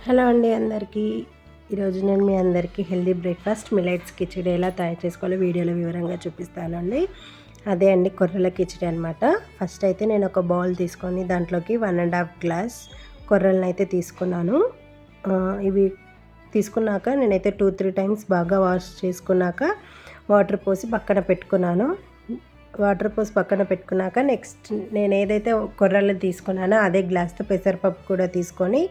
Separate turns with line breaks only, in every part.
Hello అండి అందరికీ. ఈరోజు నేను మీ అందరికీ హెల్దీ బ్రేక్ఫాస్ట్ మిలెట్స్ కిచిడి ఎలా తయారు చేసుకోవాలో వీడియోలో వివరంగా చూపిస్తానండి. అదే అండి కొర్రల కిచిడి అనమాట. ఫస్ట్ అయితే నేను ఒక బౌల్ తీసుకొని దాంట్లోకి 1.5 గ్లాస్ కొర్రలను అయితే తీసుకున్నాను. ఇవి తీసుకున్నాక నేనైతే 2-3 టైమ్స్ బాగా వాష్ చేసుకున్నాక వాటర్ పోసి పక్కన పెట్టుకున్నాను. వాటర్ పోసి పక్కన పెట్టుకున్నాక నెక్స్ట్ నేను ఏదైతే కొర్రలు తీసుకున్నానో అదే గ్లాస్తో పెసరపప్పు కూడా తీసుకొని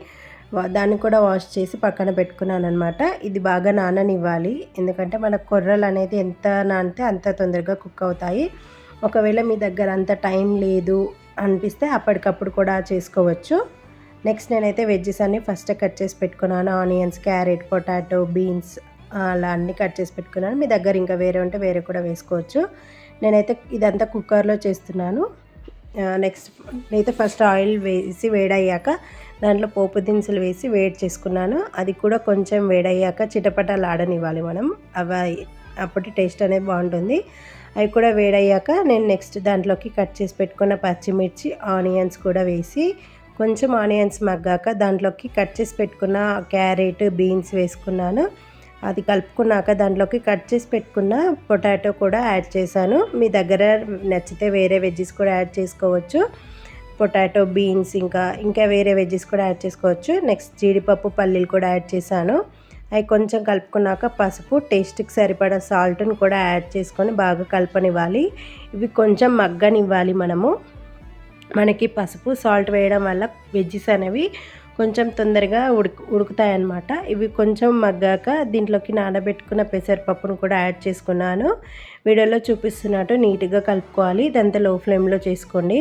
దాన్ని కూడా వాష్ చేసి పక్కన పెట్టుకున్నాను అనమాట. ఇది బాగా నాననివ్వాలి, ఎందుకంటే మన కొర్రలు అనేది ఎంత నానితే అంత తొందరగా కుక్ అవుతాయి. ఒకవేళ మీ దగ్గర అంత టైం లేదు అనిపిస్తే అప్పటికప్పుడు కూడా చేసుకోవచ్చు. నెక్స్ట్ నేనైతే వెజ్జెస్ అన్నీ ఫస్ట్ కట్ చేసి పెట్టుకున్నాను. ఆనియన్స్, క్యారెట్, పొటాటో, బీన్స్ అలా అన్నీ కట్ చేసి పెట్టుకున్నాను. మీ దగ్గర ఇంకా వేరే ఉంటే వేరే కూడా వేసుకోవచ్చు. నేనైతే ఇదంతా కుక్కర్లో చేస్తున్నాను. నెక్స్ట్ నేనైతే ఫస్ట్ ఆయిల్ వేసి వేడయ్యాక దాంట్లో పోపు దినుసులు వేసి వేడి చేసుకున్నాను. అది కూడా కొంచెం వేడయ్యాక చిటపటలు ఆడనివ్వాలి మనం, అవి అప్పటి టేస్ట్ అనేది బాగుంటుంది. అవి కూడా వేడయ్యాక నేను నెక్స్ట్ దాంట్లోకి కట్ చేసి పెట్టుకున్న పచ్చిమిర్చి, ఆనియన్స్ కూడా వేసి కొంచెం ఆనియన్స్ మగ్గాక దాంట్లోకి కట్ చేసి పెట్టుకున్న క్యారెట్, బీన్స్ వేసుకున్నాను. అది కలుపుకున్నాక దాంట్లోకి కట్ చేసి పెట్టుకున్న పొటాటో కూడా యాడ్ చేశాను. మీ దగ్గర నచ్చితే వేరే వెజ్జెస్ కూడా యాడ్ చేసుకోవచ్చు. పొటాటో, బీన్స్ ఇంకా వేరే వెజ్జెస్ కూడా యాడ్ చేసుకోవచ్చు. నెక్స్ట్ జీడిపప్పు, పల్లీలు కూడా యాడ్ చేశాను. అవి కొంచెం కలుపుకున్నాక పసుపు, టేస్ట్కి సరిపడా సాల్ట్ని కూడా యాడ్ చేసుకొని బాగా కలపనివ్వాలి. ఇవి కొంచెం మగ్గనివ్వాలి మనము. మనకి పసుపు, సాల్ట్ వేయడం వల్ల వెజ్జెస్ అనేవి కొంచెం తొందరగా ఉడుకుతాయన్నమాట. ఇవి కొంచెం మగ్గాక దీంట్లోకి నానబెట్టుకున్న పెసరపప్పును కూడా యాడ్ చేసుకున్నాను. వీడియోలో చూపిస్తున్నట్టు నీట్గా కలుపుకోవాలి. ఇదంతా లో ఫ్లేమ్లో చేసుకోండి.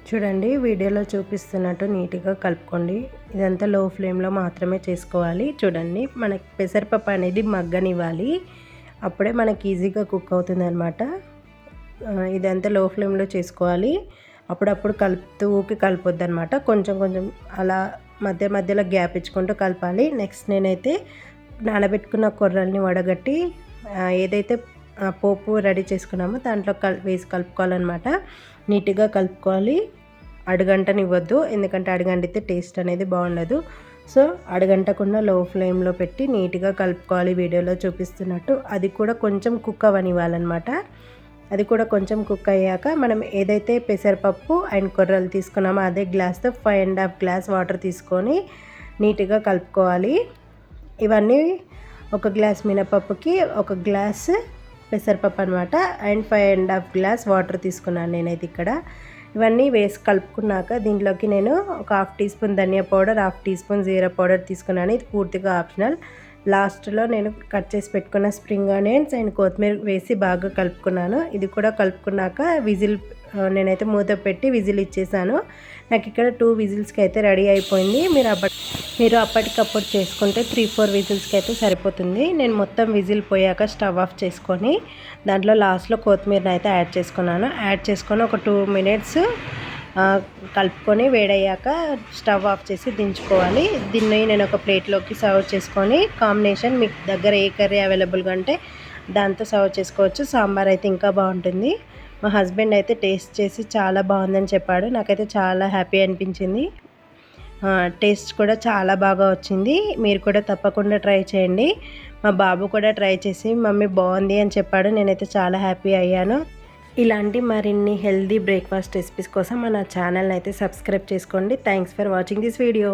చూడండి, వీడియోలో చూపిస్తున్నట్టు నీట్గా కలుపుకోండి. ఇదంతా లో ఫ్లేమ్లో మాత్రమే చేసుకోవాలి. చూడండి, మనకి పెసరపప్పు అనేది మగ్గనివ్వాలి, అప్పుడే మనకి ఈజీగా కుక్ అవుతుంది అనమాట. ఇదంతా లో ఫ్లేమ్లో చేసుకోవాలి. అప్పుడప్పుడు ఊకి కలపొద్దు అనమాట. కొంచెం కొంచెం అలా మధ్యలో గ్యాప్ ఇచ్చుకుంటూ కలపాలి. నెక్స్ట్ నేనైతే నానబెట్టుకున్న కొర్రల్ని వడగట్టి ఏదైతే పోపు రెడీ చేసుకున్నామో దాంట్లో వేసి కలుపుకోవాలన్నమాట. నీట్గా కలుపుకోవాలి. అడుగంటనివ్వద్దు, ఎందుకంటే అడుగంటితే టేస్ట్ అనేది బాగుండదు. సో అడుగంటకుండా లో ఫ్లేమ్లో పెట్టి నీట్గా కలుపుకోవాలి వీడియోలో చూపిస్తున్నట్టు. అది కూడా కొంచెం కుక్ అవ్వనివ్వాలన్నమాట. అది కూడా కొంచెం కుక్ అయ్యాక మనం ఏదైతే పెసరపప్పు అండ్ కొర్రలు తీసుకున్నామో అదే గ్లాస్తో 5.5 గ్లాస్ వాటర్ తీసుకొని నీట్గా కలుపుకోవాలి. ఇవన్నీ ఒక గ్లాస్ మినపప్పుకి ఒక గ్లాస్ పెసరపప్పు అనమాట. అండ్ 5.5 గ్లాస్ వాటర్ తీసుకున్నాను నేనైతే ఇక్కడ. ఇవన్నీ వేసి కలుపుకున్నాక దీంట్లోకి నేను ఒక 1/2 టీ స్పూన్ ధనియా పౌడర్, 1/2 టీ స్పూన్ జీరా పౌడర్ తీసుకున్నాను. ఇది పూర్తిగా ఆప్షనల్. లాస్ట్లో నేను కట్ చేసి పెట్టుకున్న స్ప్రింగ్ ఆనియన్స్ అండ్ కొత్తిమీర వేసి బాగా కలుపుకున్నాను. ఇది కూడా కలుపుకున్నాక నేనైతే మూత పెట్టి విజిల్ ఇచ్చేసాను. నాకు ఇక్కడ 2 విజిల్స్కి అయితే రెడీ అయిపోయింది. మీరు అప్పటికప్పుడు చేసుకుంటే 3-4 విజిల్స్కి అయితే సరిపోతుంది. నేను మొత్తం విజిల్ పోయాక స్టవ్ ఆఫ్ చేసుకొని దాంట్లో లాస్ట్లో కొత్తిమీరని అయితే యాడ్ చేసుకొని ఒక 2 మినిట్స్ కలుపుకొని వేడయ్యాక స్టవ్ ఆఫ్ చేసి దించుకోవాలి. దీన్ని నేను ఒక ప్లేట్లోకి సర్వ్ చేసుకొని కాంబినేషన్ మీకు దగ్గర ఏ కర్రీ అవైలబుల్గా ఉంటే దాంతో సర్వ్ చేసుకోవచ్చు. సాంబార్ అయితే ఇంకా బాగుంటుంది. మా హస్బెండ్ అయితే టేస్ట్ చేసి చాలా బాగుందని చెప్పాడు. నాకైతే చాలా హ్యాపీ అనిపించింది. టేస్ట్ కూడా చాలా బాగా వచ్చింది. మీరు కూడా తప్పకుండా ట్రై చేయండి. మా బాబు కూడా ట్రై చేసి మమ్మీ బాగుంది అని చెప్పాడు. నేనైతే చాలా హ్యాపీ అయ్యాను. ఇలాంటి మరిన్ని హెల్దీ బ్రేక్ఫాస్ట్ రెసిపీస్ కోసం మన ఛానల్ని అయితే సబ్స్క్రైబ్ చేసుకోండి. Thanks for watching this video.